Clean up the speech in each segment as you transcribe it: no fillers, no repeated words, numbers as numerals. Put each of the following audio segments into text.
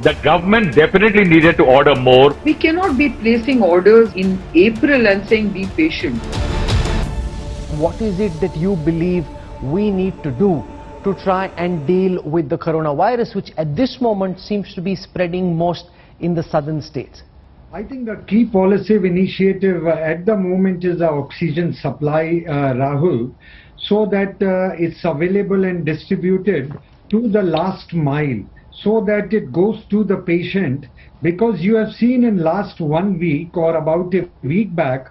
The government definitely needed to order more. We cannot be placing orders in April and saying be patient. What is it that you believe we need to do to try and deal with the coronavirus, which at this moment seems to be spreading most in the southern states? I think the key policy initiative at the moment is the oxygen supply, Rahul, so that it's available and distributed to the last mile, so that it goes to the patient, because you have seen in last 1 week or about a week back,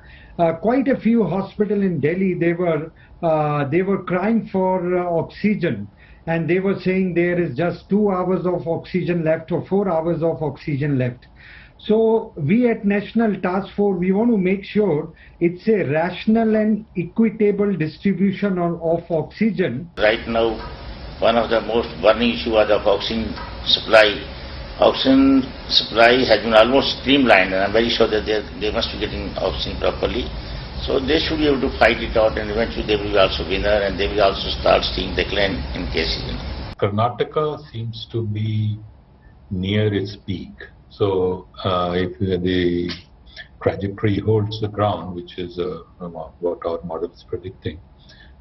quite a few hospitals in Delhi, they were crying for oxygen, and they were saying there is just 2 hours of oxygen left or 4 hours of oxygen left. So we at National Task Force, we want to make sure it's a rational and equitable distribution of oxygen. Right now, one of the most burning issues was of oxygen supply. Oxygen supply has been almost streamlined, and I'm very sure that they must be getting oxygen properly. So they should be able to fight it out, and eventually they will be also winner, and they will also start seeing decline in cases. Karnataka seems to be near its peak. So if the trajectory holds the ground, which is what our model is predicting,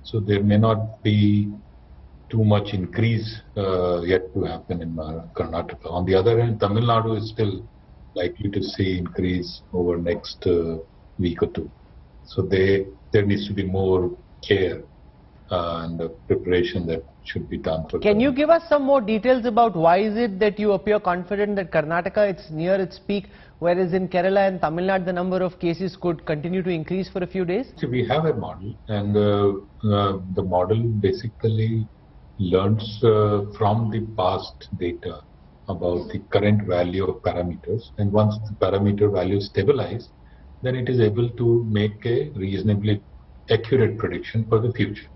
so there may not be too much increase yet to happen in Karnataka. On the other hand, Tamil Nadu is still likely to see increase over next week or two. So there needs to be more care and preparation that should be done for Can you give us some more details about why is it that you appear confident that Karnataka it's near its peak, whereas in Kerala and Tamil Nadu the number of cases could continue to increase for a few days? See, we have a model, and the model basically learns from the past data about the current value of parameters, and once the parameter values stabilize, then it is able to make a reasonably accurate prediction for the future.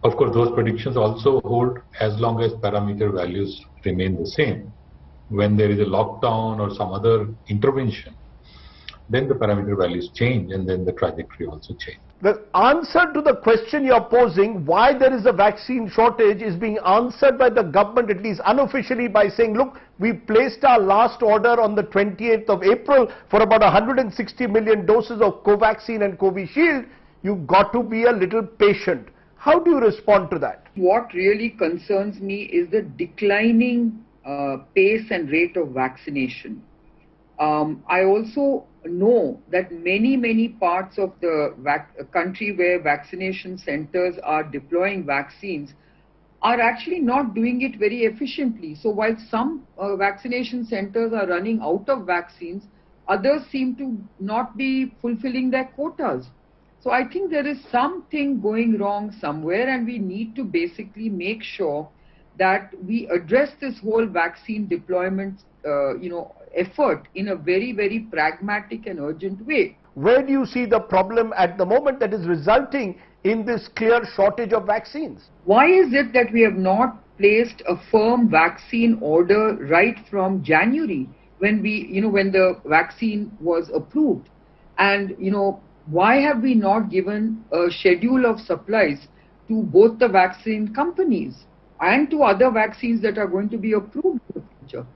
Of course, those predictions also hold as long as parameter values remain the same. When there is a lockdown or some other intervention, then the parameter values change, and then the trajectory also changes. The answer to the question you're posing, why there is a vaccine shortage, is being answered by the government, at least unofficially, by saying, look, we placed our last order on the 28th of April for about 160 million doses of Covaxin and Covishield. You've got to be a little patient. How do you respond to that? What really concerns me is the declining pace and rate of vaccination. I also know that many parts of the country where vaccination centers are deploying vaccines are actually not doing it very efficiently. So while some vaccination centers are running out of vaccines, others seem to not be fulfilling their quotas. So I think there is something going wrong somewhere, and we need to basically make sure that we address this whole vaccine deployment effort in a very pragmatic and urgent way. Where do you see the problem at the moment that is resulting in this clear shortage of vaccines? Why is it that we have not placed a firm vaccine order right from January when when the vaccine was approved? And why have we not given a schedule of supplies to both the vaccine companies and to other vaccines that are going to be approved in the future?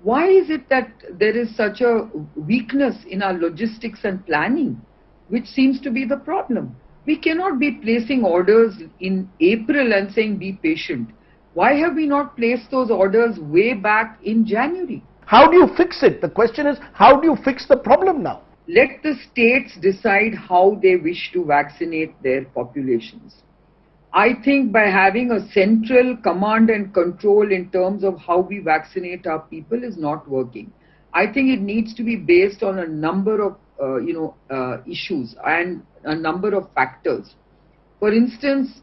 Why is it that there is such a weakness in our logistics and planning, which seems to be the problem? We cannot be placing orders in April and saying be patient. Why have we not placed those orders way back in January? How do you fix it? The question is, how do you fix the problem now? Let the states decide how they wish to vaccinate their populations. I think by having a central command and control in terms of how we vaccinate our people is not working. I think it needs to be based on a number of issues and a number of factors. For instance,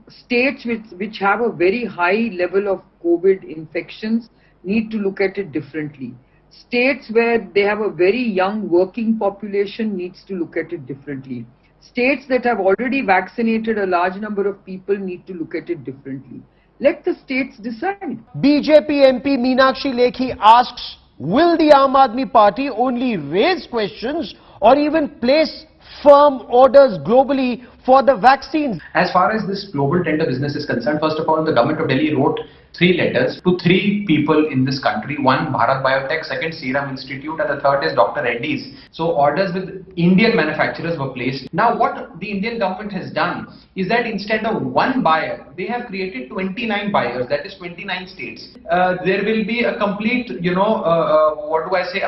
states which have a very high level of COVID infections need to look at it differently. States where they have a very young working population needs to look at it differently. States that have already vaccinated a large number of people need to look at it differently. Let the states decide. BJP MP Meenakshi Lekhi asks, will the Aam Aadmi Party only raise questions or even place firm orders globally for the vaccines? As far as this global tender business is concerned, first of all, the government of Delhi wrote three letters to three people in this country. One, Bharat Biotech, second, Serum Institute, and the third is Dr. Reddy's. So orders with Indian manufacturers were placed. Now what the Indian government has done is that instead of one buyer, they have created 29 buyers, that is 29 states. There will be a complete, a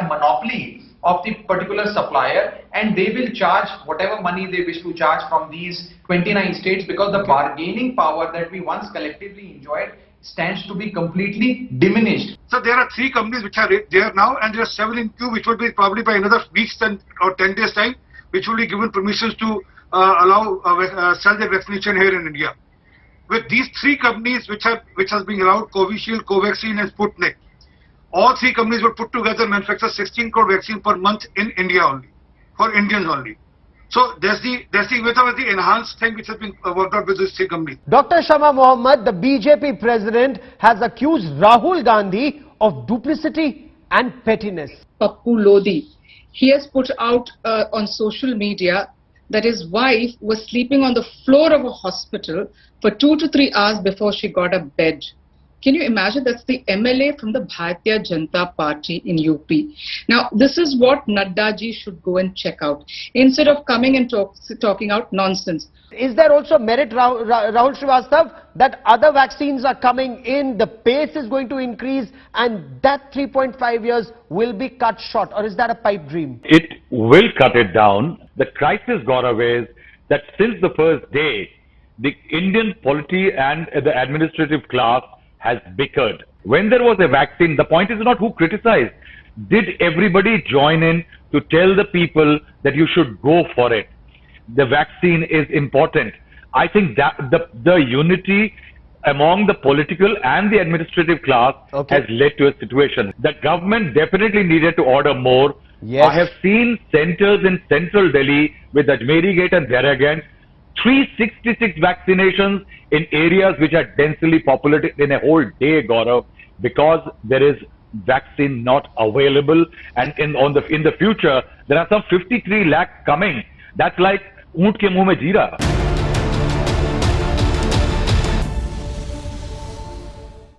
monopoly of the particular supplier, and they will charge whatever money they wish to charge from these 29 states, because the bargaining power that we once collectively enjoyed stands to be completely diminished. So there are three companies which are there now, and there are several in queue which will be probably by another week's or 10 days time, which will be given permissions to sell their vaccination here in India. With these three companies which has been allowed, Covishield, Covaxin and Sputnik, all three companies will put together manufacture 16 crore vaccine per month in India only, for Indians only. So there's the enhanced thing which has been worked out with these three companies. Dr. Shama Mohammed, the BJP president, has accused Rahul Gandhi of duplicity and pettiness. Pappu Lodi, he has put out on social media that his wife was sleeping on the floor of a hospital for 2 to 3 hours before she got a bed. Can you imagine? That's the MLA from the Bharatiya Janata Party in UP. Now, this is what Nadda ji should go and check out, instead of coming and talking out nonsense. Is there also merit, Rahul Srivastav, that other vaccines are coming in, the pace is going to increase, and that 3.5 years will be cut short? Or is that a pipe dream? It will cut it down. The crisis, Gaurav, is that since the first day, the Indian polity and the administrative class has bickered. When there was a vaccine, the point is not who criticized. Did everybody join in to tell the people that you should go for it? The vaccine is important. I think that the unity among the political and the administrative class has led to a situation. The government definitely needed to order more. Yes. I have seen centers in central Delhi with Ajmeri Gate and Daragand, 366 vaccinations in areas which are densely populated in a whole day, Gaurav, because there is vaccine not available, and in the future there are some 53 lakh coming. That's like oont ke muh mein jeera.